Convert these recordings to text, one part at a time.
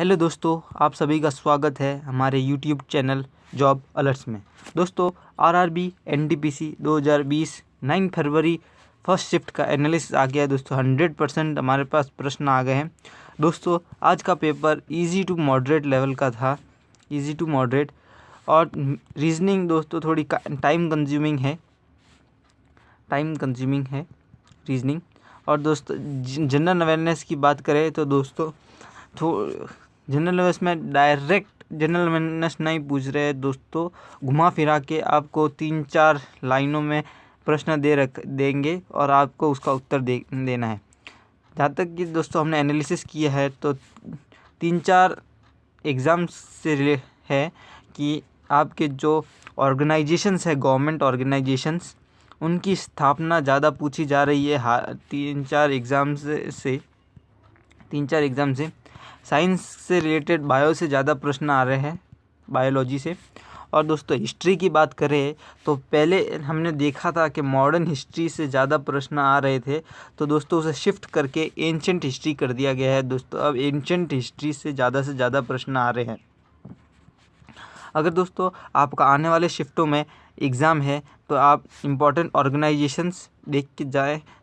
Hello दोस्तों, आप सभी का स्वागत है हमारे यूट्यूब चैनल जॉब अलर्ट्स में। दोस्तों, आरआरबी एनटीपीसी 2020 9 फरवरी फर्स्ट शिफ्ट का एनालिसिस आ गया है। दोस्तों 100% हमारे पास प्रश्न आ गए हैं। दोस्तों आज का paper easy to moderate level का था, इजी टू मॉडरेट, और रीजनिंग दोस्तों थोड़ी टाइम कंज्यूमिंग है रीजनिंग। और दोस्तों जनरल अवेयरनेस की बात करें तो दोस्तों जनरल अवेयरनेस में डायरेक्ट जनरल अवेयरनेस नहीं पूछ रहे हैं दोस्तों, घुमा फिरा के आपको 3-4 लाइनों में प्रश्न देंगे और आपको उसका उत्तर देना है। जहाँ तक कि दोस्तों हमने एनालिसिस किया है तो 3-4 एग्ज़ाम्स से है कि आपके जो ऑर्गेनाइजेशंस है, गवर्नमेंट ऑर्गेनाइजेशंस, उनकी स्थापना ज़्यादा पूछी जा रही है। 3-4 एग्ज़ाम से साइंस से रिलेटेड बायो से ज़्यादा प्रश्न आ रहे हैं, बायोलॉजी से। और दोस्तों हिस्ट्री की बात करें तो पहले हमने देखा था कि मॉडर्न हिस्ट्री से ज़्यादा प्रश्न आ रहे थे, तो दोस्तों उसे शिफ्ट करके एंशंट हिस्ट्री कर दिया गया है। दोस्तों अब एंशंट हिस्ट्री से ज़्यादा प्रश्न आ रहे हैं। अगर दोस्तों आपका आने वाले शिफ्टों में एग्ज़ाम है तो आप इम्पोर्टेंट ऑर्गेनाइजेशंस देख के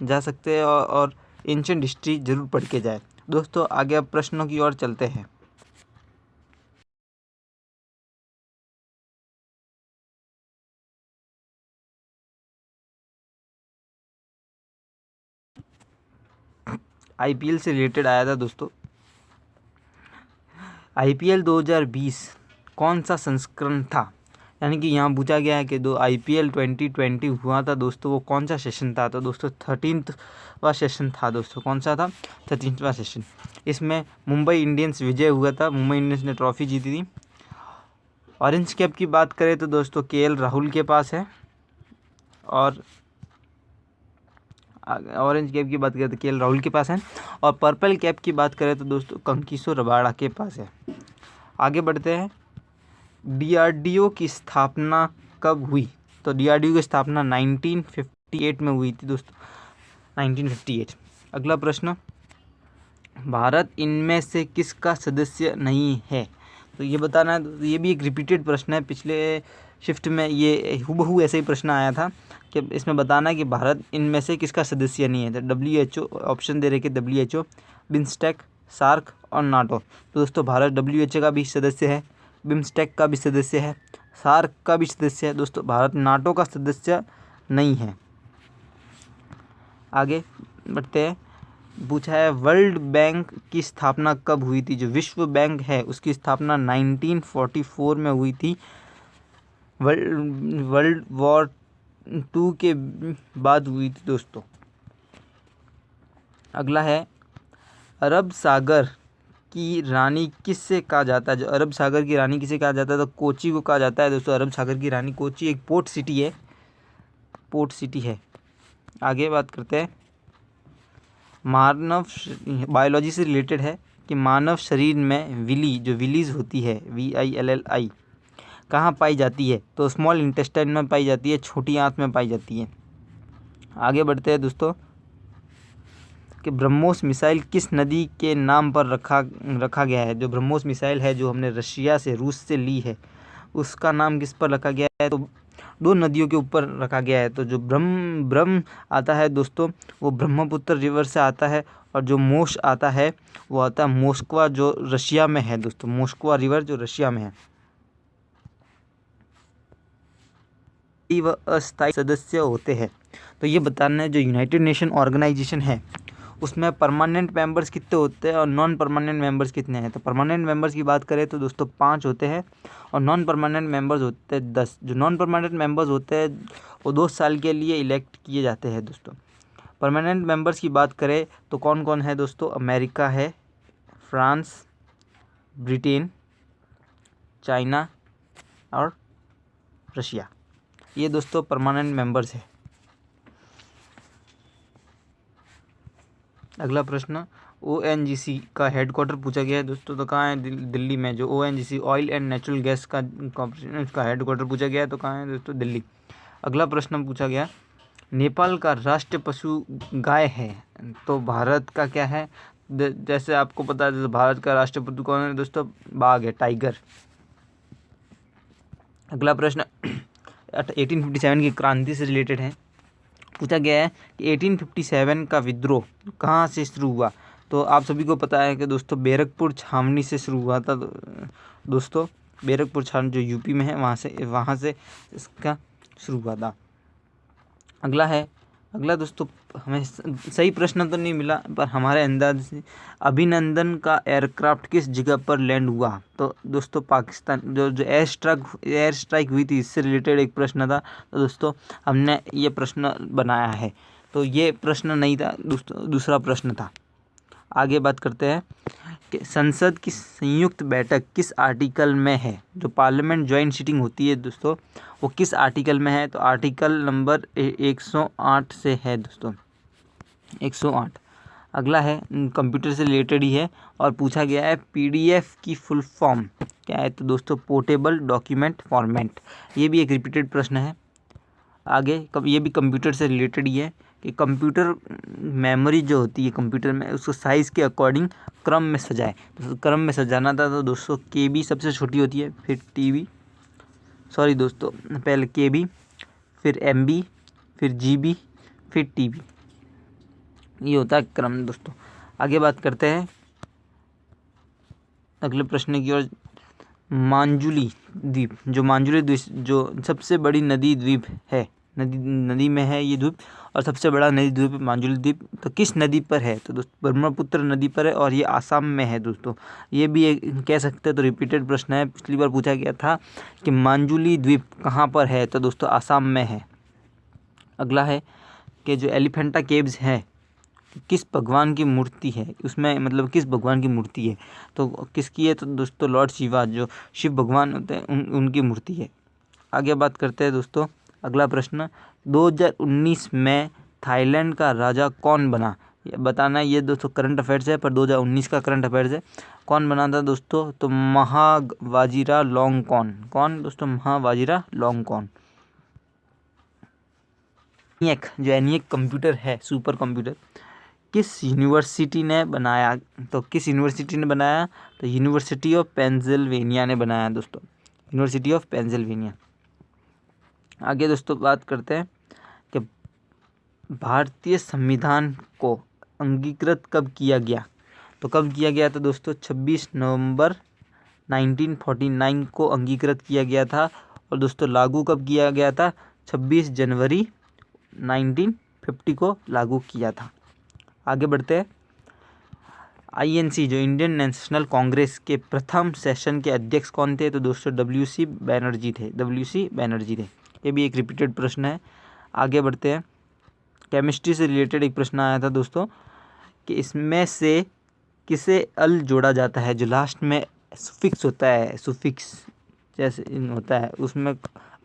जा सकते हैं और एंशंट हिस्ट्री ज़रूर पढ़ के जाए। दोस्तों आगे अब प्रश्नों की ओर चलते हैं। आईपीएल से रिलेटेड आया था दोस्तों। आईपीएल 2020 कौन सा संस्करण था, यानी कि यहाँ पूछा गया है कि आईपीएल 2020 हुआ था दोस्तों, वो कौन सा सेशन था। तो दोस्तों 13वां सेशन था दोस्तों। कौन सा था? 13वां सेशन। इसमें मुंबई इंडियंस विजय हुआ था, मुंबई इंडियंस ने ट्रॉफी जीती थी। ऑरेंज कैप की बात करें तो दोस्तों केएल राहुल के पास है, और ऑरेंज कैप की बात करें तो केएल राहुल के पास है। और पर्पल कैप की बात करें तो दोस्तों कंकीसो रबाड़ा के पास है। आगे बढ़ते हैं। डीआरडीओ की स्थापना कब हुई? तो डीआरडीओ की स्थापना 1958 में हुई थी दोस्तों, 1958। अगला प्रश्न, भारत इनमें से किसका सदस्य नहीं है? तो ये बताना है। ये भी एक रिपीटेड प्रश्न है, पिछले शिफ्ट में ये हूबहू ऐसे ही प्रश्न आया था कि इसमें बताना है कि भारत इनमें से किसका सदस्य नहीं है। तो WHO ऑप्शन दे रखे, WHO, बिम्स्टेक, सार्क और नाटो। तो दोस्तों भारत WHO का भी सदस्य है, बिम्स्टेक का भी सदस्य है, सार्क का भी सदस्य है। दोस्तों भारत नाटो का सदस्य नहीं है। आगे बढ़ते हैं। पूछा है वर्ल्ड बैंक की स्थापना कब हुई थी? जो विश्व बैंक है उसकी स्थापना 1944 में हुई थी, वर्ल्ड वॉर 2 के बाद हुई थी दोस्तों। अगला है, अरब सागर की रानी किससे कहा जाता है? जो अरब सागर की रानी किसे कहा जाता है? तो कोची को कहा जाता है दोस्तों। अरब सागर की रानी कोची एक पोर्ट सिटी है। आगे बात करते हैं। मानव बायोलॉजी से रिलेटेड है कि मानव शरीर में विलीज होती है, VILLI, कहाँ पाई जाती है? तो स्मॉल इंटेस्टाइन में पाई जाती है, छोटी आंत में पाई जाती है। आगे बढ़ते हैं दोस्तों कि ब्रह्मोस मिसाइल किस नदी के नाम पर रखा गया है? जो ब्रह्मोस मिसाइल है जो हमने रशिया से, रूस से ली है, उसका नाम किस पर रखा गया है? तो 2 नदियों के ऊपर रखा गया है। तो जो ब्रह्म आता है दोस्तों वो ब्रह्मपुत्र रिवर से आता है, और जो मोश आता है वो आता है मोस्कवा, जो रशिया में है दोस्तों, मोस्कवा रिवर जो रशिया में है। वह अस्थायी सदस्य होते हैं। तो ये बताना है जो यूनाइटेड नेशन ऑर्गेनाइजेशन है उसमें परमानेंट मेंबर्स कितने होते हैं और नॉन परमानेंट मेंबर्स कितने हैं। तो परमानेंट मेंबर्स की बात करें तो दोस्तों 5 होते हैं, और नॉन परमानेंट मेंबर्स होते हैं 10। जो नॉन परमानेंट मेंबर्स होते हैं वो 2 साल के लिए इलेक्ट किए जाते हैं दोस्तों। परमानेंट मेंबर्स की बात करें तो कौन कौन है दोस्तों? अमेरिका है, फ्रांस, ब्रिटेन, चाइना और रशिया। ये दोस्तों परमानेंट मेंबर्स है। अगला प्रश्न, ONGC का हेडक्वार्टर पूछा गया है दोस्तों। तो कहाँ है? दिल्ली में। जो ONGC oil and natural gas का कॉर्पोरेशन, उसका हेडक्वार्टर पूछा गया है, तो कहाँ है दोस्तों? दिल्ली। अगला प्रश्न पूछा गया, नेपाल का राष्ट्रीय पशु गाय है, तो भारत का क्या है? जैसे आपको पता है, जैसे भारत का राष्ट्रीय पशु कौन है दोस्तों? बाघ है, टाइगर। अगला प्रश्न 1857 की क्रांति से रिलेटेड है। पूछा गया है कि 1857 का विद्रोह कहाँ से शुरू हुआ? तो आप सभी को पता है कि दोस्तों बैरकपुर छावनी से शुरू हुआ था। दोस्तों बैरकपुर छावनी जो यूपी में है, वहाँ से इसका शुरू हुआ था। अगला दोस्तों, हमें सही प्रश्न तो नहीं मिला, पर हमारे अंदाज से अभिनंदन का एयरक्राफ्ट किस जगह पर लैंड हुआ? तो दोस्तों पाकिस्तान, जो एयर स्ट्राइक हुई थी, इससे रिलेटेड एक प्रश्न था। तो दोस्तों हमने ये प्रश्न बनाया है, तो ये प्रश्न नहीं था, दूसरा प्रश्न था। आगे बात करते हैं कि संसद की संयुक्त बैठक किस आर्टिकल में है? जो पार्लियामेंट ज्वाइंट सीटिंग होती है दोस्तों, वो किस आर्टिकल में है? तो आर्टिकल नंबर 108 से है दोस्तों, 108। अगला है कंप्यूटर से रिलेटेड ही है और पूछा गया है पीडीएफ की फुल फॉर्म क्या है? तो दोस्तों पोर्टेबल डॉक्यूमेंट फॉर्मेट। ये भी एक रिपीटेड प्रश्न है। आगे ये भी कंप्यूटर से रिलेटेड ही है कि कंप्यूटर मेमोरी जो होती है कंप्यूटर में, उसको साइज़ के अकॉर्डिंग क्रम में सजाए। तो क्रम में सजाना था तो दोस्तों केबी सबसे छोटी होती है, फिर टीबी, सॉरी दोस्तों, पहले केबी, फिर एमबी, फिर जीबी, फिर टीबी, ये होता है क्रम दोस्तों। आगे बात करते हैं अगले प्रश्न की ओर। मांजुली द्वीप, जो मांजुली द्वीप जो सबसे बड़ी नदी द्वीप है, नदी में है ये द्वीप, और सबसे बड़ा नदी द्वीप मांजुली द्वीप। तो किस नदी पर है? तो दोस्तों ब्रह्मपुत्र नदी पर है और ये आसाम में है दोस्तों। ये भी एक कह सकते हैं तो रिपीटेड प्रश्न है, पिछली बार पूछा गया था कि मांजुली द्वीप कहाँ पर है? तो दोस्तों आसाम में है। अगला है कि जो एलिफेंटा केव्स है किस भगवान की मूर्ति है? उसमें मतलब किस भगवान की मूर्ति है? तो किसकी है? तो दोस्तों लॉर्ड शिवा, जो शिव भगवान होते हैं उनकी मूर्ति है। आगे बात करते हैं दोस्तों, अगला प्रश्न 2019 में थाईलैंड का राजा कौन बना? ये बताना है, ये दोस्तों करंट अफेयर्स है, पर 2019 का करंट अफेयर्स है। कौन बना था दोस्तों? तो महावाजिरालोंगकॉर्न। कौन दोस्तों? महावाजिरालोंगकॉर्न। जो एनिएक कंप्यूटर है, सुपर कंप्यूटर, किस यूनिवर्सिटी ने बनाया? तो किस यूनिवर्सिटी ने बनाया? तो यूनिवर्सिटी ऑफ पेंसिल्वेनिया ने बनाया दोस्तों, यूनिवर्सिटी ऑफ पेंसिल्वेनिया। आगे दोस्तों बात करते हैं कि भारतीय संविधान को अंगीकृत कब किया गया? तो कब किया गया था दोस्तों? 26 नवंबर 1949 को अंगीकृत किया गया था। और दोस्तों लागू कब किया गया था? 26 जनवरी 1950 को लागू किया था। आगे बढ़ते हैं। आईएनसी जो इंडियन नेशनल कांग्रेस के प्रथम सेशन के अध्यक्ष कौन थे? तो दोस्तों WC बनर्जी थे। ये भी एक रिपीटेड प्रश्न है। आगे बढ़ते हैं। केमिस्ट्री से रिलेटेड एक प्रश्न आया था दोस्तों कि इसमें से किसे अल जोड़ा जाता है? जो लास्ट में सुफिक्स होता है, सुफिक्स जैसे होता है, उसमें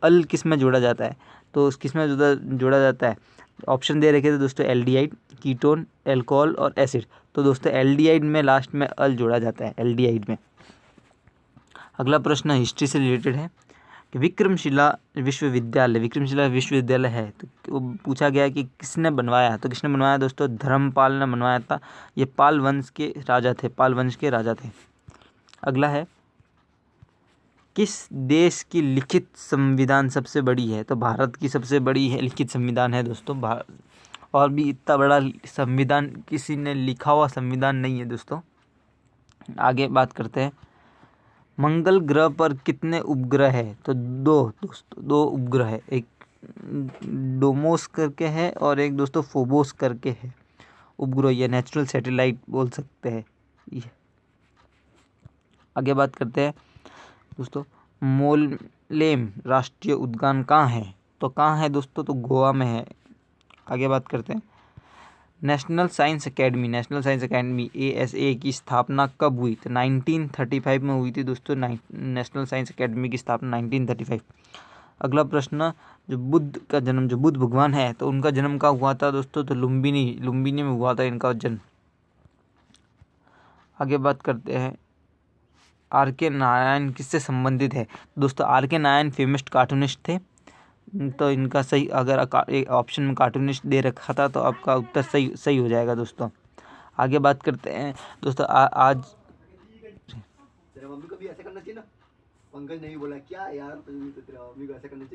अल किस में जोड़ा जाता है? तो किस में जोड़ा जाता है? ऑप्शन दे रखे थे दोस्तों, एल्डिहाइड, कीटोन, एल्कोहल और एसिड। तो दोस्तों एल्डिहाइड में लास्ट में अल जोड़ा जाता है, एल्डिहाइड में। अगला प्रश्न हिस्ट्री से रिलेटेड है कि विक्रमशिला विश्वविद्यालय है, तो वो पूछा गया कि किसने बनवाया? तो किसने बनवाया दोस्तों? धर्मपाल ने बनवाया था। ये पाल वंश के राजा थे। अगला है किस देश की लिखित संविधान सबसे बड़ी है? तो भारत की सबसे बड़ी है लिखित संविधान है दोस्तों भारत। और भी इतना बड़ा संविधान किसी ने लिखा हुआ संविधान नहीं है दोस्तों। आगे बात करते हैं। मंगल ग्रह पर कितने उपग्रह है? तो दो उपग्रह है, एक डोमोस करके है और एक दोस्तों फोबोस करके है उपग्रह, या नेचुरल सैटेलाइट बोल सकते हैं ये। आगे बात करते हैं दोस्तों, मोलेम राष्ट्रीय उद्यान कहाँ है? तो कहाँ है दोस्तों? तो गोवा में है। आगे बात करते हैं। नेशनल साइंस एकेडमी ASA की स्थापना कब हुई? तो 1935 में हुई थी दोस्तों। नेशनल साइंस एकेडमी की स्थापना 1935। अगला प्रश्न, जो बुद्ध भगवान है, तो उनका जन्म कहाँ हुआ था दोस्तों? तो लुम्बिनी में हुआ था इनका जन्म। आगे बात करते हैं। RK नारायण किससे संबंधित है? दोस्तों RK नारायण फेमस कार्टूनिस्ट थे। तो इनका सही, अगर एक ऑप्शन में कार्टूनिस्ट दे रखा था तो आपका उत्तर सही हो जाएगा दोस्तों। आगे बात करते हैं दोस्तों आज तेरा मम्मी को भी ऐसा करना चाहिए ना। पंकज नहीं बोला क्या यार, तेरा मम्मी को ऐसा करना चाहिए।